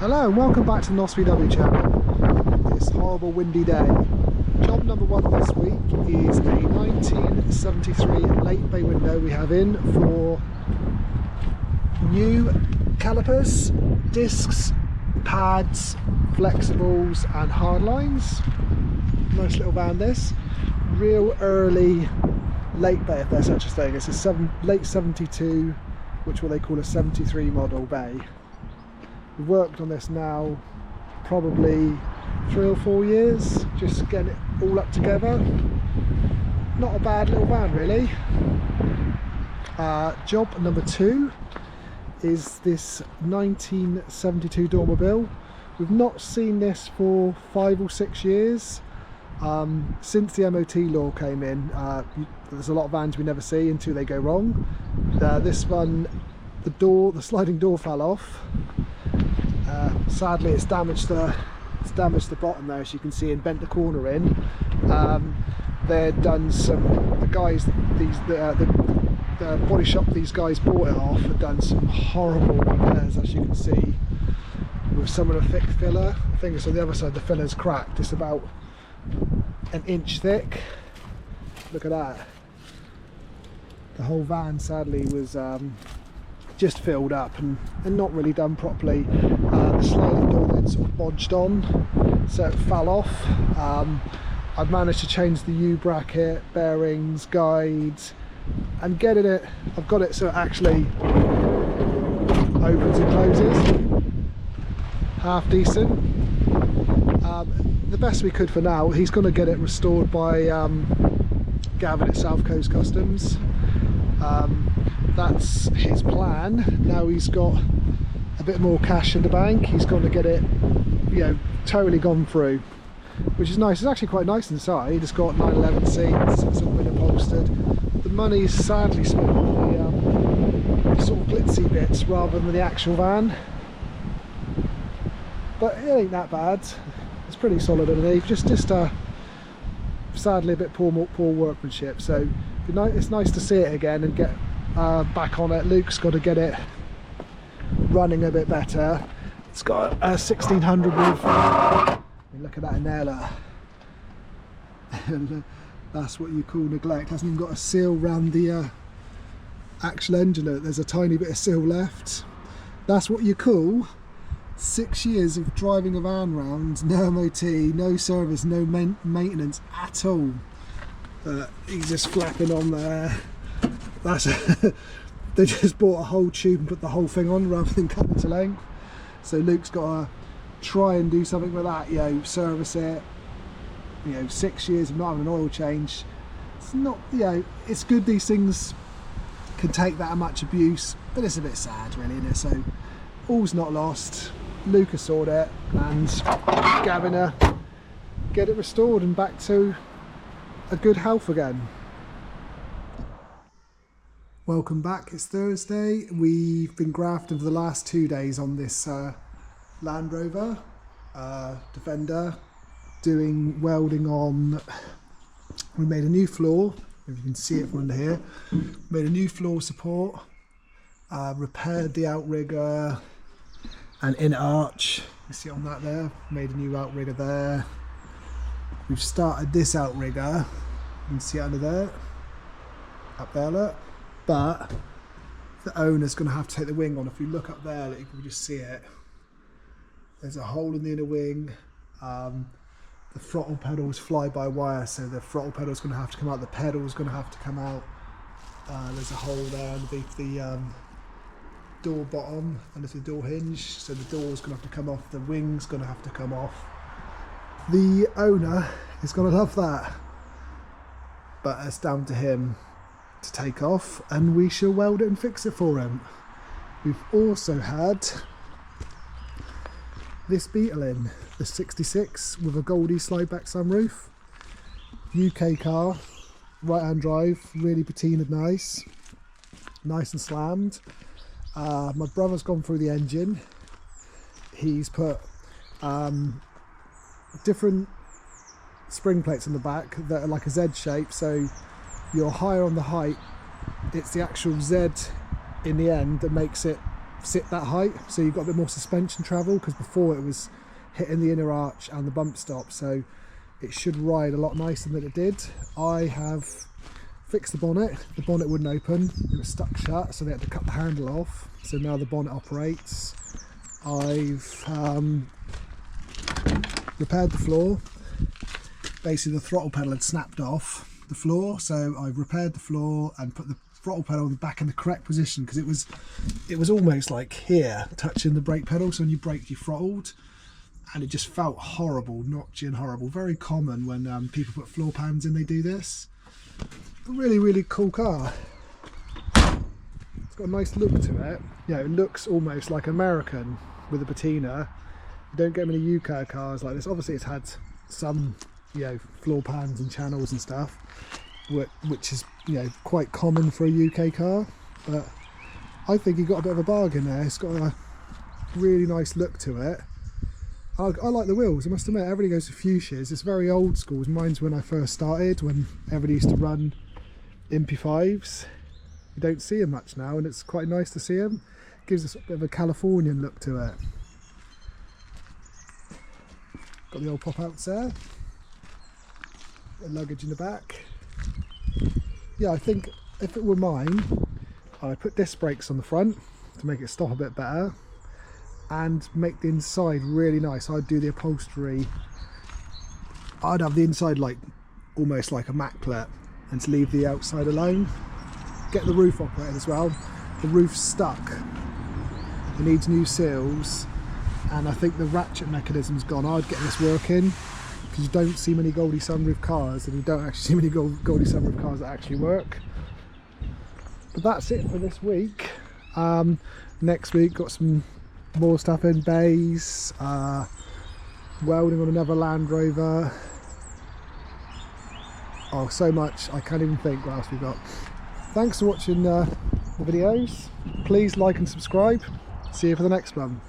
Hello and welcome back to the NOSVW channel. This horrible windy day. Job number one this week is a 1973 late bay window we have in for new calipers, discs, pads, flexibles and hardlines. Nice little van this. Real early late bay if there's such a thing. It's a late 72, which what they call a 73 model bay. We've worked on this now probably 3 or 4 years, just getting it all up together. Not a bad little van really. Job number 2 is this 1972 Dormobile. We've not seen this for 5 or 6 years. Since the MOT law came in, there's a lot of vans we never see until they go wrong. This one, the sliding door fell off. Sadly, it's damaged the bottom there, as you can see, and bent the corner in. They'd done the body shop these guys bought it off had done some horrible repairs, as you can see, with some of the thick filler. I think it's on the other side. The filler's cracked. It's about an inch thick. Look at that. The whole van sadly was just filled up and not really done properly. The sliding door then sort of bodged on, so it fell off. I've managed to change the U-bracket, bearings, guides, and getting it, I've got it so it actually opens and closes. Half decent. The best we could for now. He's going to get it restored by Gavin at South Coast Customs. That's his plan. Now he's got a bit more cash in the bank. He's going to get it, totally gone through, which is nice. It's actually quite nice inside. It's got 911 seats. It's all been upholstered. The money's sadly spent on the sort of glitzy bits rather than the actual van, but it ain't that bad. It's pretty solid underneath. Just sadly a bit poor workmanship. So it's nice to see it again and get back on it. Luke's got to get it running a bit better. It's got a 1600 with, look at that in there, look. And that's what you call neglect. Hasn't even got a seal round the actual engine. There's a tiny bit of seal left. That's what you call 6 years of driving a van round, no MOT, no service, no maintenance at all. He's just flapping on there. That's they just bought a whole tube and put the whole thing on rather than cutting to length. So Luke's got to try and do something with that, service it. 6 years of not having an oil change. It's not, it's good these things can take that much abuse, but it's a bit sad really, isn't it? So all's not lost. Luke has sorted it and Gavin get it restored and back to a good health again. Welcome back. It's Thursday. We've been grafting for the last 2 days on this Land Rover Defender, doing welding on. We made a new floor, if you can see it from under here. Made a new floor support, repaired the outrigger and inner arch. You see it on that there. Made a new outrigger there. We've started this outrigger. You can see it under there, up there, look. But the owner's going to have to take the wing on. If you look up there, you can just see it. There's a hole in the inner wing. The throttle pedal's fly-by-wire, so the throttle pedal's going to have to come out. The pedal's going to have to come out. There's a hole there underneath the door bottom, underneath the door hinge, so the door's going to have to come off. The wing's going to have to come off. The owner is going to love that, but it's down to him to take off, and we shall weld it and fix it for him. We've also had this Beetle in, the 66 with a Goldie slide back sunroof. UK car, right hand drive, really patinaed nice and slammed. My brother's gone through the engine. He's put different spring plates on the back that are like a Z shape, so you're higher on the height. It's the actual Z in the end that makes it sit that height, so you've got a bit more suspension travel, because before it was hitting the inner arch and the bump stop, so it should ride a lot nicer than it did. I have fixed the bonnet wouldn't open, it was stuck shut, so they had to cut the handle off, so now the bonnet operates. I've repaired the floor. Basically the throttle pedal had snapped off the floor, so I've repaired the floor and put the throttle pedal back in the correct position, because it was almost like here touching the brake pedal, so when you brake you throttled, and it just felt horrible, notchy and horrible. Very common when people put floor pans in, they do this. A really cool car. It's got a nice look to it. Yeah, it looks almost like American with a patina. You don't get many UK cars like this. Obviously it's had some, you know, floor pans and channels and stuff, which is, you know, quite common for a UK car, but I think you got a bit of a bargain there. It's got a really nice look to it. I like the wheels, I must admit. Everybody goes for fuchsias. It's very old school. Mine's when I first started, when everybody used to run MP5s. You don't see them much now, and it's quite nice to see them. It gives us a bit of a Californian look to it. Got the old pop-outs there. Bit of luggage in the back. Yeah, I think if it were mine, I'd put disc brakes on the front to make it stop a bit better, and make the inside really nice. I'd do the upholstery, I'd have the inside like almost like immaculate, and to leave the outside alone. Get the roof operated as well. The roof's stuck, it needs new seals, and I think the ratchet mechanism's gone. I'd get this working, because you don't see many Goldie sunroof cars, and you don't actually see many Goldie sunroof cars that actually work. But that's it for this week. Next week got some more stuff in, bays, welding on another Land Rover. Oh, so much, I can't even think what else we've got. Thanks for watching the videos. Please like and subscribe. See you for the next one.